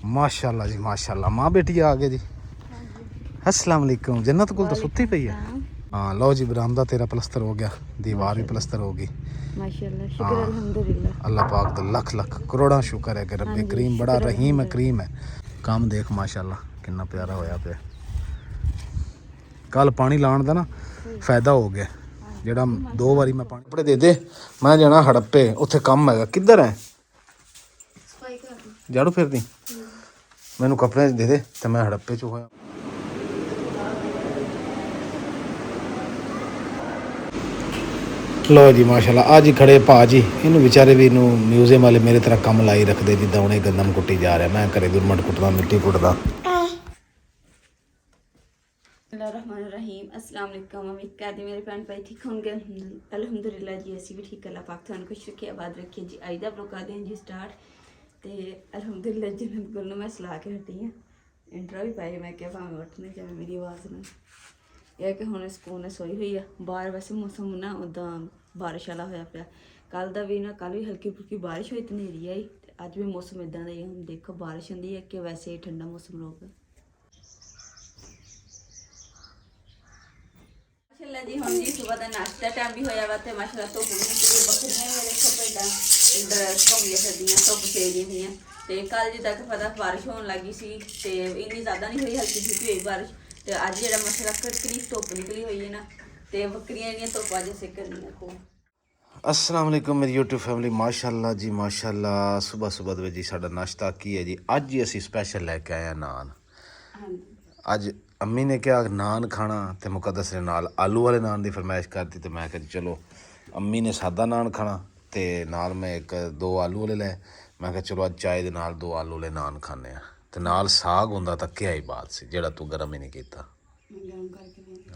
माशाल्लाह जी माशाल्लाह। माँ बेटी आ गए जी। अस्सलाम वालेकुम। जन्नत कुल तो सुत्ती पई है। हाँ लो जी, बरामदा तेरा प्लस्तर हो गया, दीवार भी प्लस्तर होगी माशाल्लाह, शुक्र अल्हम्दुलिल्लाह। अल्लाह पाक दा लख लख करोड़ा शुक्र है कि रब्बे करीम बड़ा रहीम है, करीम है। काम देख माशाल्लाह कितना प्यारा होया पे। कल पानी लाने का ना फायदा हो गया, जेड़ा 2 बारी मैं पानी कपड़े दे दे, मैं जाना हड़प्पे, उत्थे काम है। किधर है झाड़ू फिर दी, मैनू कपड़े दे दे तो मैं हड़प्पे च होया। लो जी माशाल्लाह आज ही खड़े भाजी, इनू बेचारे भी इनू म्यूजियम वाले मेरे तरह कम लाई रखते, जिदा उन्हें गंदम कुट्टी जा रहा, मैं घरे गुरमट कुटदा, मिट्टी कुटदा। रहीम अस्सलाम वालेकुम। उम्मीद करदी मेरे भैन भाई ठीक होंगे। अल्हम्दुलिल्लाह जी असी भी ठीक, अल्लाह पाक तुहानू खुश रखे, आबाद रखे जी। अज दा ब्लॉग करदे जी स्टार्ट। तो अल्हम्दुलिल्लाह जन्नत गुल मैं सला के हटी हाँ, इंट्रो भी पाई। मैं क्या भावें उठने जाए मेरी आवाज़ ना, यह कि हुणे सुकून सोई हुई है बाहर। वैसे मौसम ना उदा बारिश वाला होया पिया, कल का भी ना, कल भी हल्की फुल्की बारिश हुई, धनेरी आई। अज भी मौसम इदा का ही है। देखो बारिश होंदी है कि वैसे ही ठंडा मौसम होगा। माशाल्लाह जी हम जी सुबह का नाश्ता टाइम भी होया वा, माशाल्लाह धुप्प भी निकली, बकरियां मेरे देखो भेडां इधर घूमिया फिरदियां, धुप्प सेकदियां पियां। ते कल जिद्दां कि पता बारिश होने लगी सी, ते इन्नी ज़्यादा नहीं हुई, हल्की फुल्की हुई बारिश। ते अज जेह्ड़ा माशाल्लाह कड़कड़ी धुप्प निकली हुई है ना, ते बकरियां इन्नियां धुप्प अज सेकदियां खूब। अस्सलाम वालेकुम मेरी यूट्यूब फैमिली, माशाल्लाह जी माशाल्लाह। सुबह सुबह दे जी साडा नाश्ता की है जी, अज ही असी स्पैशल लैके आए नान। अज अम्मी ने क्या नान खाना, तो मुकद्दस ने नाल आलू वाले नान की फरमाइश कर दी। तो मैं कहा चलो, अम्मी ने सादा नान खाना, तो नाल मैं एक 2 आलू वाले लै। मैं कहा चलो अज चाय के नाल 2 आलू वाले नान खाने, तो नाल साग होंदा तो क्या ही बात सी, जेड़ा तू गर्म ही नहीं किया।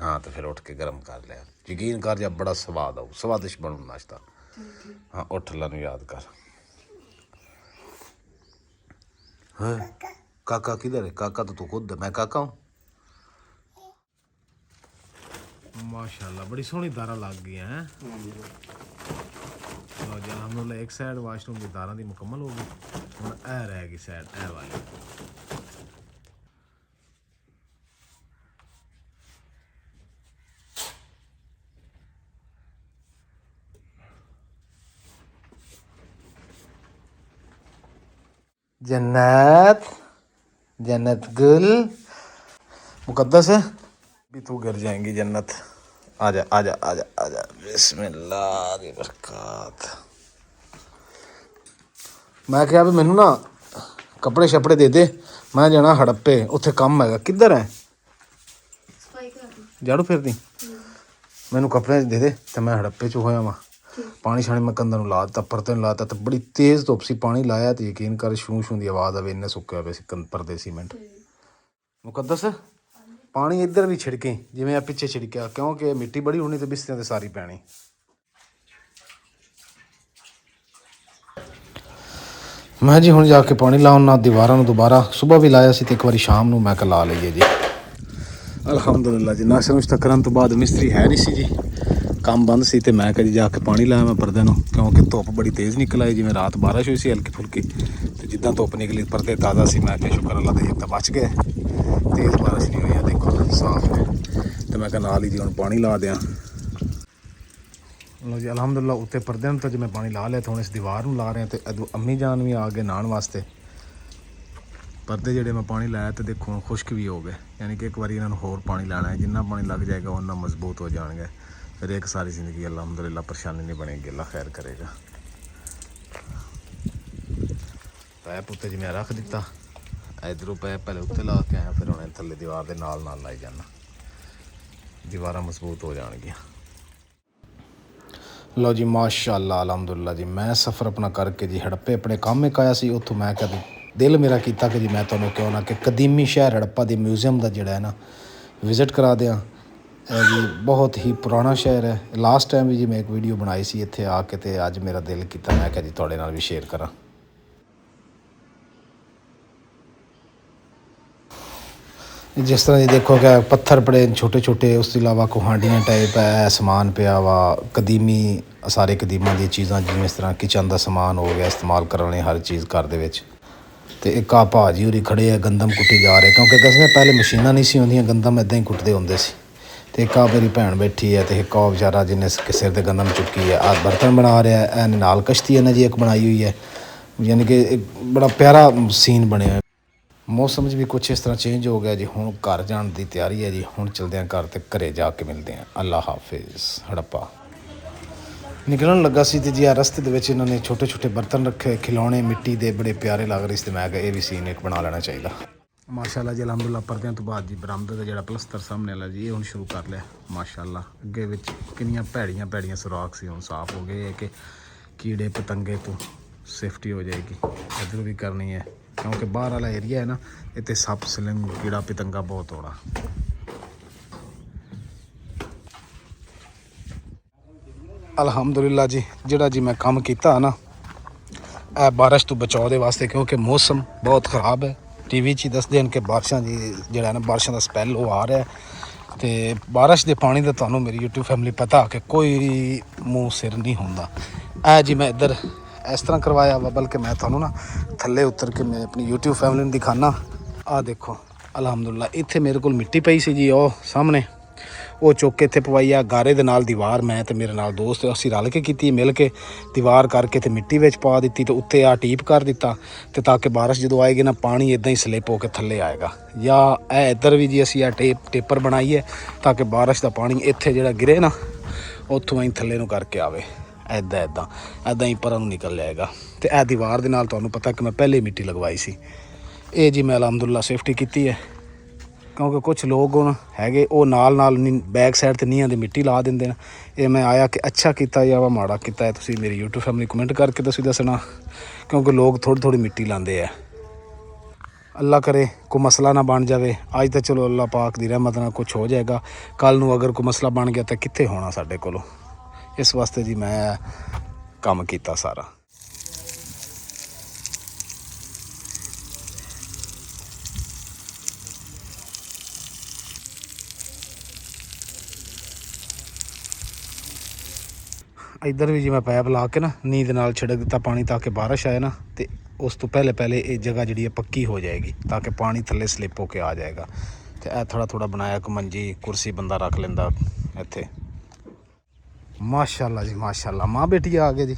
हाँ तो फिर उठ के गर्म कर लिया, यकीन कर जा बड़ा स्वाद आऊ, स्वादिष्ट बनू नाश्ता। हाँ उठ ला याद कर। काका किधर है? काका तो तू खुद है, मैं काका हूँ। माशाल्लाह बड़ी सोहनी दारा लग गई हैं। अलहमदुल्ला एक साइड वाशरूम की दारा दी मुकम्मल हो गई, हुण ए रह गई साइड ए वाली। जन्नत जन्नत गुल मुकद्दस है भी, तू गिर जाएंगी जन्नत। आजा आजा आजा आजा, बिस्मिल्लाह की बरकत। मैं क्या भी मैनू ना कपड़े शपड़े दे दे, मैं जाना हड़प्पे, उत्थे काम है। किधर है झाड़ू फिर दी, मैनू कपड़े दे दे तो मैं हड़प्पे च होया वा। पानी शानी मैं कंधा ला दिता, परते ला दिता, तो बड़ी तेज़ धुप्प सी, पानी लाया तो यकीन कर छूं छूं की आवाज़ आवे, इन्ने सुक्के हुए सी परदे सीमेंट। मुकद्दस पानी इधर भी छिड़के जिवें आ पिछे छिड़किया, क्योंकि मिट्टी बड़ी होनी तो बिस्तरियां ते सारी पैनी। मैं जी हुण जाके पानी लाउना दीवारां दोबारा, सुबह भी लाया सी, एक बारी शाम नूं मैं ला लईए जी। अलहमदुलिल्लाह जी नाश्ता नुश्ता करन तो बाद मिस्त्री है नहीं सी जी, काम बंद सी, तो मैं कभी जाके पानी लाया मैं परदे नूं, क्योंकि धुप्प बड़ी तेज़ निकल आई, जिवें रात बारिश हुई सी हल्की फुल्की, तो जिद्दां धुप्प निकली परदे ताज़ा सी। मैं क्या शुक्र अल्लाह दे तो बच गए, तेज़ बारिश नहीं हुई, देखो साफ है। तो मैं कहा नाल ही जी हुण पानी ला दें। लो जी अलहमदुलिल्लाह उत्ते परदे तो जो मैं पानी ला लिया, तो हुण इस दीवार नूं ला रहे हैं। तो अदू अम्मी जान भी आ गए नहाण वास्ते, परदे जेडे मैं पानी लाया तो देखो खुश्क भी हो गए, यानी कि एक बार इन्होंने होर पानी लाना है, जिन्ना पानी लग जाएगा उन्ना मजबूत हो जाएंगे, फिर एक सारी ज़िंदगी अल्हम्दुलिल्लाह परेशानी नहीं बनेगी, अल्लाह खैर करेगा। पैप उत्ते जिवें रख दिता, इधरों पैप पहले उत्ते ला के आया, फिर उन्हें थल्ले दीवार के नाल लाई जाना, दीवारां मजबूत हो जाएगियां। लो जी माशाअल्लाह अलहमदुलिल्लाह जी, मैं सफ़र अपना करके जी हड़प्पे अपने काम एक आया सी, उत्थों मैं क्या दिल मेरा किया कि जी मैं तुहानूं क्यों ना कि कदीमी शहर हड़प्पा के म्यूजियम का जिहड़ा है ना विजिट करा दें। जी बहुत ही पुराना शहर है, लास्ट टाइम भी जी मैं एक वीडियो बनाई सी इत्थे आके, तो अज मेरा दिल किया मैं क्या जी तुहाडे नाल भी शेयर करा। जिस तरह जी देखो क्या पत्थर पड़े छोटे छोटे, उस तो इलावा कुहाड़ियाँ टाइप है, समान पिया वा कदीमी, सारे कदीमां दी चीज़ां, जिवें इस तरह किचन का समान हो गया, इस्तेमाल करने हर चीज़ घर दे विच। ਤੇ ਇੱਕ ਆ ਭਾਜੀ ਹੋਰੀ ਖੜੇ ਆ ਗੰਦਮ ਕੁੱਟੀ ਜਾ ਰਹੇ, ਕਿਉਂਕਿ ਦੱਸਦੇ ਪਹਿਲੇ ਮਸ਼ੀਨਾਂ ਨਹੀਂ ਸੀ ਹੁੰਦੀਆਂ, ਗੰਦਮ ਇੱਦਾਂ ਹੀ ਕੁੱਟਦੇ ਹੁੰਦੇ ਸੀ। ਤੇ ਇੱਕ ਆ ਮੇਰੀ ਭੈਣ ਬੈਠੀ ਹੈ, ਤੇ ਇੱਕ ਆ ਵਿਚਾਰਾ ਜਿਹਨੇ ਸਿਰ ਤੇ ਗੰਦਮ ਚੁੱਕੀ ਹੈ, ਆ ਬਰਤਨ ਬਣਾ ਰਿਹਾ। ਇਹਨੇ ਨਾਲ ਕਸ਼ਤੀ ਇਹਨਾਂ ਜੀ ਇੱਕ ਬਣਾਈ ਹੋਈ ਹੈ, ਯਾਨੀ ਕਿ ਇੱਕ ਬੜਾ ਪਿਆਰਾ ਸੀਨ ਬਣਿਆ। ਮੌਸਮ 'ਚ ਵੀ ਕੁਛ ਇਸ ਤਰ੍ਹਾਂ ਚੇਂਜ ਹੋ ਗਿਆ ਜੀ। ਹੁਣ ਘਰ ਜਾਣ ਦੀ ਤਿਆਰੀ ਹੈ ਜੀ। ਹੁਣ ਚਲਦੇ ਹਾਂ ਘਰ, ਤੇ ਘਰੇ ਜਾ ਕੇ ਮਿਲਦੇ ਹਾਂ। ਅੱਲਾ ਹਾਫਿਜ਼। ਹੜੱਪਾ ਨਿਕਲਣ ਲੱਗਾ ਸੀ ਤੇ ਜੀ ਆ ਰਸਤੇ ਦੇ ਵਿੱਚ ਇਹਨਾਂ ਨੇ ਛੋਟੇ ਛੋਟੇ ਬਰਤਨ ਰੱਖੇ, ਖਿਲੌਣੇ ਮਿੱਟੀ ਦੇ ਬੜੇ ਪਿਆਰੇ ਲੱਗ ਰਹੇ ਸੀ। ਤੇ ਮੈਂ ਕਿਹਾ ਇਹ ਵੀ ਸੀਨ ਇੱਕ ਬਣਾ ਲੈਣਾ ਚਾਹੀਦਾ। ਮਾਸ਼ਾਅੱਲਾ ਜੀ, ਅਲਹਮਦੁਲਿਲਾ। ਪਰਦਿਆਂ ਤੋਂ ਬਾਅਦ ਜੀ ਬਰਾਮਦੇ ਦਾ ਜਿਹੜਾ ਪਲਸਤਰ ਸਾਹਮਣੇ ਵਾਲਾ ਜੀ, ਇਹ ਹੁਣ ਸ਼ੁਰੂ ਕਰ ਲਿਆ ਮਾਸ਼ਾਅੱਲਾ। ਅੱਗੇ ਵਿੱਚ ਕਿੰਨੀਆਂ ਭੈੜੀਆਂ ਸੁਰਾਖ ਸੀ, ਹੁਣ ਸਾਫ਼ ਹੋ ਗਏ। ਕਿ ਕੀੜੇ ਪਤੰਗੇ ਤੋਂ ਸੇਫਟੀ ਹੋ ਜਾਏਗੀ। ਇੱਧਰ ਵੀ ਕਰਨੀ ਹੈ, ਕਿਉਂਕਿ ਬਾਹਰ ਵਾਲਾ ਏਰੀਆ ਹੈ ਨਾ, ਇੱਥੇ ਸੱਪ ਸਲਿੰਗ ਕੀੜਾ ਪਤੰਗਾ ਬਹੁਤ ਹੋਣਾ। ਅਲਹਮਦੁਲਿਲਾ ਜੀ, ਜਿਹੜਾ ਜੀ ਮੈਂ ਕੰਮ ਕੀਤਾ ਨਾ, ਇਹ ਬਾਰਿਸ਼ ਤੋਂ ਬਚਾਅ ਦੇ ਵਾਸਤੇ, ਕਿਉਂਕਿ ਮੌਸਮ ਬਹੁਤ ਖ਼ਰਾਬ ਹੈ। TV 'ਚ ਹੀ ਦੱਸਦੇ ਹਨ ਕਿ ਬਾਰਿਸ਼ਾਂ ਦੀ ਜਿਹੜਾ ਨਾ ਬਾਰਿਸ਼ਾਂ ਦਾ ਸਪੈਲ ਉਹ ਆ ਰਿਹਾ। ਤੇ ਬਾਰਿਸ਼ ਦੇ ਪਾਣੀ ਦਾ ਤੁਹਾਨੂੰ ਮੇਰੀ YouTube ਫੈਮਿਲੀ ਪਤਾ ਕਿ ਕੋਈ ਮੂੰਹ ਸਿਰ ਨਹੀਂ ਹੁੰਦਾ। ਇਹ ਜੀ ਮੈਂ ਇੱਧਰ ਇਸ ਤਰ੍ਹਾਂ ਕਰਵਾਇਆ ਵਾ, ਬਲਕਿ ਮੈਂ ਤੁਹਾਨੂੰ ਨਾ ਥੱਲੇ ਉਤਰ ਕੇ ਮੈਂ ਆਪਣੀ YouTube ਫੈਮਿਲੀ ਨੂੰ ਦਿਖਾਣਾ। ਆਹ ਦੇਖੋ ਅਲਹਮਦੁਲਿਲਾ, ਇੱਥੇ ਮੇਰੇ ਕੋਲ ਮਿੱਟੀ ਪਈ ਸੀ ਜੀ, ਉਹ ਸਾਹਮਣੇ ਉਹ ਚੁੱਕ ਕੇ ਇੱਥੇ ਪਵਾਈ ਆ। ਗਾਰੇ ਦੇ ਨਾਲ ਦੀਵਾਰ, ਮੈਂ ਤੇ ਮੇਰੇ ਨਾਲ ਦੋਸਤ ਅਸੀਂ ਰਲ ਕੇ ਕੀਤੀ, ਮਿਲ ਕੇ ਦੀਵਾਰ ਕਰਕੇ ਤੇ ਮਿੱਟੀ ਵਿੱਚ ਪਾ ਦਿੱਤੀ, ਤੇ ਉੱਤੇ ਆ ਟੀਪ ਕਰ ਦਿੱਤਾ। ਤੇ ਤਾਂ ਕਿ ਬਾਰਿਸ਼ ਜਦੋਂ ਆਏਗੀ ਨਾ, ਪਾਣੀ ਇੱਦਾਂ ਹੀ ਸਲਿੱਪ ਹੋ ਕੇ ਥੱਲੇ ਆਏਗਾ। ਜਾਂ ਇਹ ਇੱਧਰ ਵੀ ਜੀ ਅਸੀਂ ਆ ਟੇਪਰ ਬਣਾਈ ਹੈ, ਤਾਂ ਕਿ ਬਾਰਿਸ਼ ਦਾ ਪਾਣੀ ਇੱਥੇ ਜਿਹੜਾ ਗਿਰੇ ਨਾ, ਉੱਥੋਂ ਹੀ ਥੱਲੇ ਨੂੰ ਕਰਕੇ ਆਵੇ। ਇੱਦਾਂ ਹੀ ਪਰਾਂ ਨੂੰ ਨਿਕਲ ਜਾਏਗਾ। ਤੇ ਇਹ ਦੀਵਾਰ ਦੇ ਨਾਲ ਤੁਹਾਨੂੰ ਪਤਾ ਕਿ ਮੈਂ ਪਹਿਲੇ ਮਿੱਟੀ ਲਗਵਾਈ ਸੀ। ਇਹ ਜੀ ਮੈਂ ਅਲਹਮਦੁਲਿਲਾ ਸੇਫਟੀ ਕੀਤੀ ਹੈ, ਕਿਉਂਕਿ ਕੁਛ ਲੋਕ ਹੁਣ ਹੈਗੇ ਉਹ ਨਾਲ ਬੈਕ ਸਾਈਡ 'ਤੇ ਨੀਹਾਂ ਦੀ ਮਿੱਟੀ ਲਾ ਦਿੰਦੇ ਨੇ। ਇਹ ਮੈਂ ਆਇਆ ਕਿ ਅੱਛਾ ਕੀਤਾ ਜਾਂ ਮਾੜਾ ਕੀਤਾ ਹੈ, ਤੁਸੀਂ ਮੇਰੀ YouTube ਫੈਮਿਲੀ ਕਮੈਂਟ ਕਰਕੇ ਤੁਸੀਂ ਦੱਸਣਾ, ਕਿਉਂਕਿ ਲੋਕ ਥੋੜ੍ਹੀ ਮਿੱਟੀ ਲਾਉਂਦੇ ਆ। ਅੱਲਾ ਕਰੇ ਕੋਈ ਮਸਲਾ ਨਾ ਬਣ ਜਾਵੇ। ਅੱਜ ਤਾਂ ਚਲੋ ਅੱਲਾ ਪਾਕ ਦੀ ਰਹਿਮਤ ਨਾਲ ਕੁਛ ਹੋ ਜਾਏਗਾ, ਕੱਲ੍ਹ ਨੂੰ ਅਗਰ ਕੋਈ ਮਸਲਾ ਬਣ ਗਿਆ ਤਾਂ ਕਿੱਥੇ ਹੋਣਾ ਸਾਡੇ ਕੋਲੋਂ। ਇਸ ਵਾਸਤੇ ਜੀ ਮੈਂ ਕੰਮ ਕੀਤਾ ਸਾਰਾ। ਇੱਧਰ ਵੀ ਜੀ ਮੈਂ ਪੈਪ ਲਾ ਕੇ ਨਾ ਨੀਂਹ ਦੇ ਨਾਲ ਛਿੜਕ ਦਿੱਤਾ ਪਾਣੀ, ਤਾਂ ਕਿ ਬਾਰਿਸ਼ ਆਏ ਨਾ, ਤੇ ਉਸ ਤੋਂ ਪਹਿਲੇ ਇਹ ਜਗ੍ਹਾ ਜਿਹੜੀ ਹੈ ਪੱਕੀ ਹੋ ਜਾਏਗੀ, ਤਾਂ ਕਿ ਪਾਣੀ ਥੱਲੇ ਸਲਿੱਪ ਹੋ ਕੇ ਆ ਜਾਏਗਾ। ਤੇ ਇਹ ਥੋੜ੍ਹਾ ਬਣਾਇਆ ਕਿ ਮੰਜੀ ਕੁਰਸੀ ਬੰਦਾ ਰੱਖ ਲੈਂਦਾ ਇੱਥੇ। ਮਾਸ਼ਾਅੱਲਾ ਜੀ ਮਾਸ਼ਾਅੱਲਾ। ਮਾਂ ਬੇਟੀ ਆ ਗਏ ਜੀ।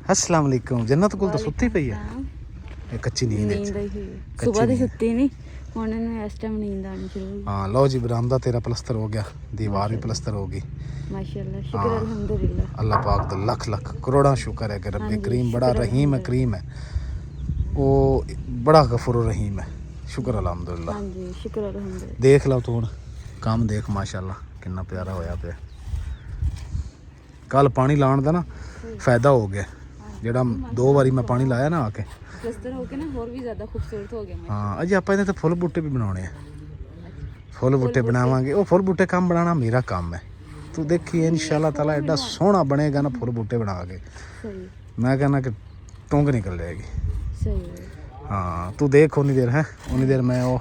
अस्सलाम वालेकुम। जन्नत कोल तो सुत्ती पई है, ਇਹ ਕੱਚੀ ਨੀਂਦ ਵਿੱਚ। ਸੁਬਾਹ ਦੀ ਸੁੱਤੀ ਨਹੀਂ, ਹੁਣ ਇਹਨੂੰ ਇਸ ਟਾਈਮ ਨੀਂਦ ਆਣੀ ਸ਼ੁਰੂ ਹੋਈ। ਹਾਂ ਲਓ ਜੀ, ਬਰਾਮਦਾ ਤੇਰਾ ਪਲਸਤਰ ਹੋ ਗਿਆ, ਦੀਵਾਰ ਵੀ ਪਲਸਤਰ ਹੋ ਗਈ ਮਾਸ਼ਾਅੱਲਾ। ਸ਼ੁਕਰ ਅਲਹਮਦੁਲਿਲਾ, ਅੱਲਾਹ ਪਾਕ ਦਾ ਲੱਖ ਕਰੋੜਾਂ ਸ਼ੁਕਰ ਹੈ ਕਿ ਰੱਬੇ ਕਰੀਮ ਬੜਾ ਰਹੀਮ ਹੈ, ਕਰੀਮ ਹੈ ਉਹ, ਬੜਾ ਗਫੂਰ ਰਹੀਮ ਹੈ। ਸ਼ੁਕਰ ਅਲਹਮਦੁਲਿਲਾ। ਹਾਂਜੀ ਸ਼ੁਕਰ ਅਲਹਮਦੁਲਿਲਾ। ਦੇਖ ਲਓ ਤੂੰ ਹੁਣ ਕੰਮ ਦੇਖ ਮਾਸ਼ਾਅੱਲਾ ਕਿੰਨਾ ਪਿਆਰਾ ਹੋਇਆ ਪਿਆ। ਕੱਲ ਪਾਣੀ ਲਾਉਣ ਦਾ ਨਾ ਫਾਇਦਾ ਹੋ ਗਿਆ, ਜਿਹੜਾ 2 ਵਾਰੀ ਮੈਂ ਪਾਣੀ ਲਾਇਆ ਨਾ ਆ ਕੇ, ਪਲਸਤਰ ਹੋ ਕੇ ਨਾ ਹੋਰ ਵੀ ਜ਼ਿਆਦਾ ਖੂਬਸੂਰਤ ਹੋ ਗਿਆ। ਹਾਂ ਅਜੇ ਆਪਾਂ ਇਹਦੇ ਤੇ ਫੁੱਲ ਬੂਟੇ ਵੀ ਬਣਾਉਣੇ ਆ, ਫੁੱਲ ਬੂਟੇ ਬਣਾਵਾਂਗੇ। ਉਹ ਫੁੱਲ ਬੂਟੇ ਕੰਮ ਬਣਾਉਣਾ ਮੇਰਾ ਕੰਮ ਹੈ। ਤੂੰ ਦੇਖੀ ਇਨਸ਼ਾਅੱਲਾ ਤਾਲਾ ਐਡਾ ਸੋਹਣਾ ਬਣੇਗਾ ਨਾ ਫੁੱਲ ਬੂਟੇ ਬਣਾ ਕੇ। ਸਹੀ, ਮੈਂ ਕਹਿੰਦਾ ਕਿ ਟੁੰਗ ਨਿਕਲ ਜਾਏਗੀ। ਸਹੀ ਹਾਂ ਤੂੰ ਦੇਖ ਉਨੀ ਦੇਰ ਹੈ, ਉਨੀ ਦੇਰ ਮੈਂ ਉਹ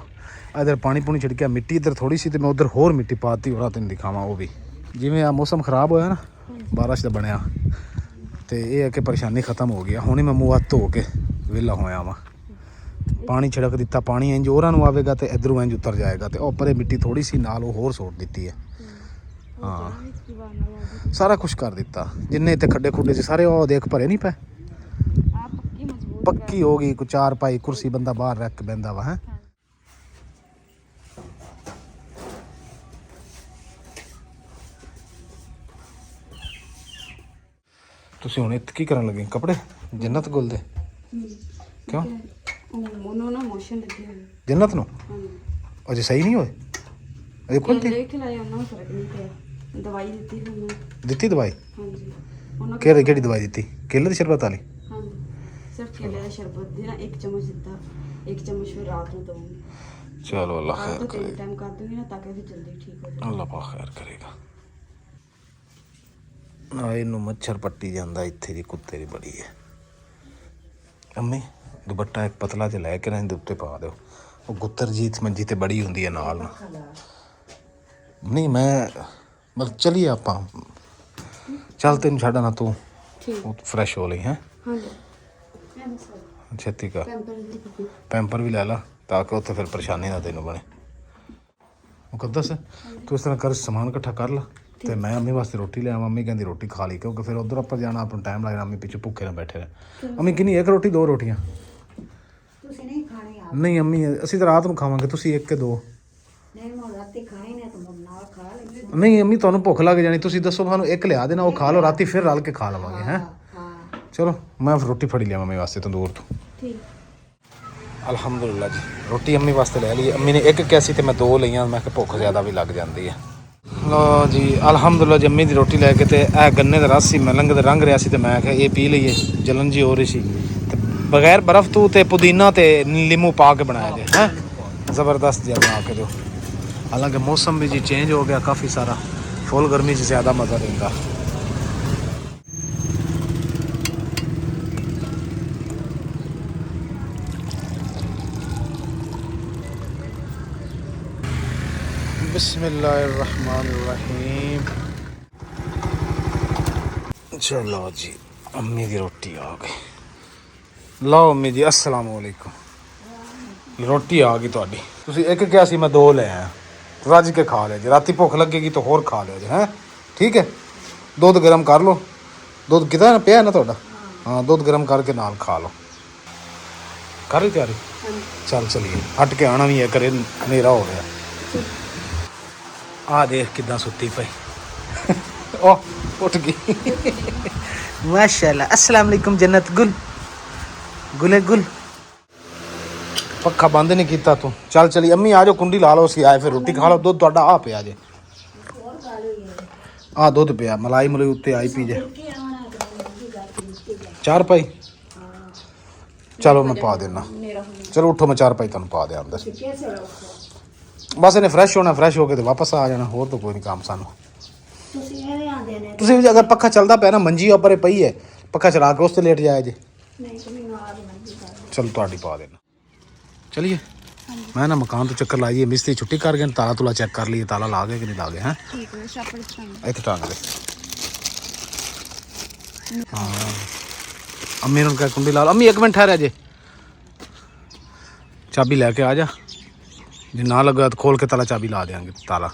ਇੱਧਰ ਪਾਣੀ ਪੂਣੀ ਛਿੜਕਿਆ, ਮਿੱਟੀ ਇੱਧਰ ਥੋੜੀ ਸੀ ਤੇ ਮੈਂ ਉੱਧਰ ਹੋਰ ਮਿੱਟੀ ਪਾਤੀ, ਉਹਨਾਂ ਤੈਨੂੰ ਦਿਖਾਵਾਂ ਉਹ ਵੀ। ਜਿਵੇਂ ਆ ਮੌਸਮ ਖਰਾਬ ਹੋਇਆ ਨਾ, ਬਾਰਿਸ਼ ਦਾ ਬਣਿਆ, ਤੇ ਇਹ ਹੈ ਕਿ ਪਰੇਸ਼ਾਨੀ ਖਤਮ ਹੋ ਗਈ। ਹੁਣ ਹੀ ਮੈਂ ਮੂੰਹ ਹੱਥ ਧੋ ਕੇ ਵਿਹਲਾ ਹੋਇਆ ਵਾਂ, ਪਾਣੀ ਛਿੜਕ ਦਿੱਤਾ। ਪਾਣੀ ਇੰਜ ਹੋਰਾਂ ਨੂੰ ਆਵੇਗਾ ਤੇ ਇੱਧਰੋਂ ਇੰਜ ਉਤਰ ਜਾਏਗਾ, ਤੇ ਉੱਪਰੇ ਮਿੱਟੀ ਥੋੜੀ ਸੀ ਨਾਲ ਉਹ ਹੋਰ ਸੁੱਟ ਦਿੱਤੀ ਹੈ। ਹਾਂ ਸਾਰਾ ਕੁਛ ਕਰ ਦਿੱਤਾ, ਜਿੰਨੇ ਇੱਥੇ ਖੱਡੇ ਖੁੱਡੇ ਸੀ ਸਾਰੇ ਉਹ ਦੇਖ ਭਰੇ ਨਹੀਂ ਪਏ, ਪੱਕੀ ਹੋ ਗਈ। ਕੋਈ 4 ਪਾਈ ਕੁਰਸੀ ਬੰਦਾ ਬਾਹਰ ਰੱਖ ਕੇ ਬਹਿੰਦਾ ਵਾ ਹੈ। ਤੁਸੀਂ ਹੁਣ ਇੱਥੇ ਕੀ ਕਰਨ ਲੱਗੇ? ਕੱਪੜੇ ਜੰਨਤ ਗੁੱਲ ਦੇ ਕਿਉਂ? ਉਹਨੂੰ ਨਾ ਮੋਸ਼ਨ ਲੱਗੀ ਹੋਈ ਜੰਨਤ ਨੂੰ ਅਜੇ ਸਹੀ ਨਹੀਂ ਹੋਏ, ਅਜੇ ਖੁੱਲ੍ਹਤੀ? ਦੇਖ ਲਾਇਆ ਉਹਨਾਂ ਨੂੰ ਫਰਕ ਨਹੀਂ ਪਿਆ, ਦਵਾਈ ਦਿੱਤੀ ਉਹਨੂੰ। ਦਿੱਤੀ ਦਵਾਈ? ਹਾਂਜੀ ਉਹਨਾਂ ਕਿਹੜੀ ਦਵਾਈ ਦਿੱਤੀ? ਕੇਲੇ ਦੀ ਸ਼ਰਬਤ ਵਾਲੀ? ਹਾਂਜੀ ਸਿਰਫ ਕੇਲੇ ਦਾ ਸ਼ਰਬਤ ਦੇ ਨਾ 1 ਚਮਚ ਦਿੱਤਾ, 1 ਚਮਚ ਫਿਰ ਰਾਤ ਨੂੰ ਦਊਂਗੀ। ਚਲੋ ਅੱਲਾ ਖੈਰ ਕਰੇ, ਟਾਈਮ ਕਰ ਦੂੰਗੀ ਨਾ ਤਾਂ ਕਿ ਫਿਰ ਜਲਦੀ ਠੀਕ ਹੋ ਜਾਏ। ਅੱਲਾ ਪਾਕ ਖੈਰ ਕਰੇਗਾ। ਨਾ ਇਹਨੂੰ ਮੱਛਰ ਪੱਟੀ ਜਾਂਦਾ ਇੱਥੇ ਦੀ, ਕੁੱਤੇ ਦੀ ਬੜੀ ਹੈ। ਅੰਮੀ ਦੁਪੱਟਾ ਇੱਕ ਪਤਲਾ ਜਿਹਾ ਲੈ ਕੇ ਨਾ ਇਹਦੇ ਉੱਤੇ ਪਾ ਦਿਓ, ਉਹ ਗੁੱਤਰ ਜੀ ਮੰਜੀ ਤੇ ਬੜੀ ਹੁੰਦੀ ਹੈ ਨਾਲ ਨਾ। ਨਹੀਂ ਮੈਂ ਮਤਲਬ ਚਲੀਏ ਆਪਾਂ, ਚੱਲ ਤੈਨੂੰ ਛੱਡਣਾ, ਤੂੰ ਫਰੈਸ਼ ਹੋ ਲਈ ਹੈ। ਛੇਤੀ ਕਰ, ਪੈਂਪਰ ਦੀ ਪੱਪੀ। ਪੈਂਪਰ ਵੀ ਲੈ ਲਾ ਤਾਂ ਕਿ ਉੱਥੇ ਫਿਰ ਪਰੇਸ਼ਾਨੀ ਨਾ ਤੈਨੂੰ ਬਣੇ। ਮੁਕੱਦਸ ਤੂੰ ਇਸ ਤਰ੍ਹਾਂ ਕਰ, ਸਮਾਨ ਇਕੱਠਾ ਕਰ ਲਾ ਤੇ ਮੈਂ ਅੰਮੀ ਵਾਸਤੇ ਰੋਟੀ ਲੈ ਆਵਾਂ। ਅੰਮੀ ਕਹਿੰਦੀ ਰੋਟੀ ਖਾ ਲਈ, ਕਿਉਂਕਿ ਫਿਰ ਉੱਧਰ ਆਪਾਂ ਜਾਣਾ, ਆਪਾਂ ਨੂੰ ਟਾਈਮ ਲੱਗਣਾ। ਅੰਮੀ ਪਿੱਛੇ ਭੁੱਖੇ ਨਾ ਬੈਠੇ ਰਹੇ। ਅੰਮੀ ਕਿੰਨੀ, ਇੱਕ ਰੋਟੀ ਦੋ ਰੋਟੀਆਂ? ਤੁਸੀਂ ਨਹੀਂ ਖਾਣੇ ਆਪ? ਨਹੀਂ ਅੰਮੀ ਅਸੀਂ ਤਾਂ ਰਾਤ ਨੂੰ ਖਾਵਾਂਗੇ, ਤੁਸੀਂ ਇੱਕ ਕਿ ਦੋ? ਨਹੀਂ ਮੈਂ ਰਾਤੀ ਖਾਣੇ ਨੇ ਤਾਂ ਨਾਲ ਖਾ ਲੈਂਦੇ। ਨਹੀਂ ਅੰਮੀ ਤੁਹਾਨੂੰ ਭੁੱਖ ਲੱਗ ਜਾਣੀ, ਤੁਸੀਂ ਦੱਸੋ ਸਾਨੂੰ ਇੱਕ ਲਿਆ ਦੇਣਾ, ਉਹ ਖਾ ਲਓ, ਰਾਤੀ ਫਿਰ ਰਲ ਕੇ ਖਾ ਲਵਾਂਗੇ। ਹੈਂ ਹਾਂ ਚਲੋ ਮੈਂ ਫਿਰ ਰੋਟੀ ਫੜੀ ਲਿਆ ਮੰਮੀ ਵਾਸਤੇ ਤੰਦੂਰ ਤੋਂ। ਠੀਕ। ਅਲਹਮਦੁਲਿਲਾ ਜੀ ਰੋਟੀ ਅੰਮੀ ਵਾਸਤੇ ਲੈ ਲਈ। ਅੰਮੀ ਨੇ ਇੱਕ ਕਿਹਾ ਸੀ ਤੇ ਮੈਂ ਦੋ ਲਈਆਂ, ਮੈਂ ਕਿਹਾ ਭੁੱਖ ਜ਼ਿਆਦਾ ਵੀ ਲੱਗ ਜਾਂਦੀ ਹੈ। ਲੋ ਜੀ ਅਲਹਮਦੁਲਿਲਾ ਜੀ ਅੰਮੀ ਦੀ ਰੋਟੀ ਲੈ ਕੇ ਤੇ ਇਹ ਗੰਨੇ ਦਾ ਰਸ ਸੀ, ਮਲੰਗ ਦਾ ਰੰਗ ਰਿਹਾ ਸੀ ਤੇ ਮੈਂ ਕਿਹਾ ਇਹ ਪੀ ਲਈਏ, ਜਲਨ ਜੀ ਹੋ ਰਹੀ ਸੀ ਤੇ ਬਗੈਰ ਬਰਫ਼ ਤੋਂ ਤੇ ਪੁਦੀਨਾ ਤੇ ਨਿੰਮੂ ਪਾ ਕੇ ਬਣਾਇਆ ਜੇ। ਹੈ ਜ਼ਬਰਦਸਤ ਜਿਹਾ ਬਣਾ ਕੇ ਦਿਓ। ਹਾਲਾਂਕਿ ਮੌਸਮ ਵੀ ਜੀ ਚੇਂਜ ਹੋ ਗਿਆ ਕਾफ़ी ਸਾਰਾ, ਫੁੱਲ गर्मी 'ਚ ਜ਼ਿਆਦਾ ਮਜ਼ਾ ਦਿੰਦਾ। बिस्मिल्लाहिर्रहमानिर्रहीम। चलो जी अम्मी की रोटी आ गई। लो अम्मी जी अस्सलाम वालेकुम। रोटी आ गई ਤੁਹਾਡੀ। ਤੁਸੀਂ ਇੱਕ ਕਿਹਾ ਸੀ ਮੈਂ ਦੋ ਲੈ ਆਇਆ, ਰੱਜ ਕੇ ਖਾ ਲਿਆ ਜੇ। ਰਾਤੀ ਭੁੱਖ ਲੱਗੇਗੀ ਤਾਂ ਹੋਰ ਖਾ ਲਿਓ ਜੇ। ਹੈਂ ਠੀਕ ਹੈ। ਦੁੱਧ ਗਰਮ ਕਰ ਲਓ, ਦੁੱਧ ਕਿਤਾ ਪਿਆ ਨਾ ਤੁਹਾਡਾ? ਹਾਂ ਦੁੱਧ ਗਰਮ ਕਰਕੇ ਨਾਲ ਖਾ ਲਓ। ਕਰ ਲਈ ਤਿਆਰੀ? ਚੱਲ ਚਲੀਏ, ਹਟ ਕੇ ਆਉਣਾ ਵੀ ਹੈ, ਕਰੇ ਹਨੇਰਾ ਹੋ ਰਿਹਾ। ਆ ਦੇਖ ਕਿਦਾਂ ਸੁੱਤੀ ਪਈ। ਉਹ ਉੱਠ ਗਈ। ਮਾਸ਼ਾਅੱਲਾ। अस्सलाम वालेकुम जन्नत गुल, गुले गुल। ਪੱਖਾ ਬੰਦ ਨਹੀਂ ਕੀਤਾ ਤੂੰ। ਚੱਲ ਚਲੀ ਅੰਮੀ ਆ ਜਾਓ, ਕੁੰਡੀ ਲਾ ਲਓ, ਅਸੀਂ ਆਏ ਫਿਰ ਰੋਟੀ ਖਾ ਲਓ। ਦੁੱਧ ਤੁਹਾਡਾ ਆ ਪਿਆ ਜੇ, ਆ ਦੁੱਧ ਪਿਆ, ਮਲਾਈ ਮਲਾਈ ਉੱਤੇ ਆਈ ਪੀ ਜੇ। ਚਾਰ ਪਾਈ ਚਲੋ ਮੈਂ ਪਾ ਦੇਣਾ। ਚਲੋ ਉੱਠੋ, ਮੈਂ ਚਾਰ ਪਾਈ ਤੁਹਾਨੂੰ ਪਾ ਦਿਆਂ ਅੰਦਰ। ਬਸ ਇਹਨੇ ਫਰੈਸ਼ ਹੋਣਾ, ਫਰੈਸ਼ ਹੋ ਕੇ ਤੇ ਵਾਪਸ ਆ ਜਾਣਾ, ਹੋਰ ਤਾਂ ਕੋਈ ਨਹੀਂ ਕੰਮ ਸਾਨੂੰ। ਤੁਸੀਂ ਇਹਦੇ ਆਂਦੇ ਨੇ? ਤੁਸੀਂ ਵੀ ਅਗਰ ਪੱਖਾ ਚੱਲਦਾ ਪਿਆ ਨਾ, ਮੰਜੀ ਉੱਪਰ ਇਹ ਪਈ ਹੈ, ਪੱਖਾ ਚਲਾ ਕੇ ਉਸ ਤੇ ਲੇਟ ਜਾਇਆ ਜੇ। ਨਹੀਂ ਤੁਸੀਂ ਨਾਲ ਮੰਜੀ ਕਰ। ਚਲ ਤੁਹਾਡੀ ਪਾ ਦੇਣਾ। ਚਲਿਏ ਮੈਂ ਨਾ ਮਕਾਨ ਤੋਂ ਚੱਕਰ ਲਾਈਏ, ਮਿਸਤਰੀ ਛੁੱਟੀ ਕਰ ਗਏ, ਤਾਲਾ ਤੁਲਾ ਚੈੱਕ ਕਰ ਲਈਏ, ਤਾਲਾ ਲਾ ਗਏ ਕਿ ਨਹੀਂ ਲਾ ਗਏ। ਹੈਂ ਠੀਕ ਹੈ ਛਾਪੜ ਚ ਇੱਥੇ ਟੰਗ ਦੇ। ਹਾਂ ਅੰਮੀ ਨੂੰ ਕਹਿ ਕੁੰਡੀ ਲਾ ਲਾ। ਅੰਮੀ ਇੱਕ ਮਿੰਟ ਠਹਿਰਿਆ ਜੇ, ਚਾਬੀ ਲੈ ਕੇ ਆ ਜਾ, ਜੇ ਨਾ ਲੱਗਾ ਤਾਂ ਖੋਲ ਕੇ ਤਾਲਾ ਚਾਬੀ ਲਾ ਦੇਾਂਗੇ ਤਾਲਾ।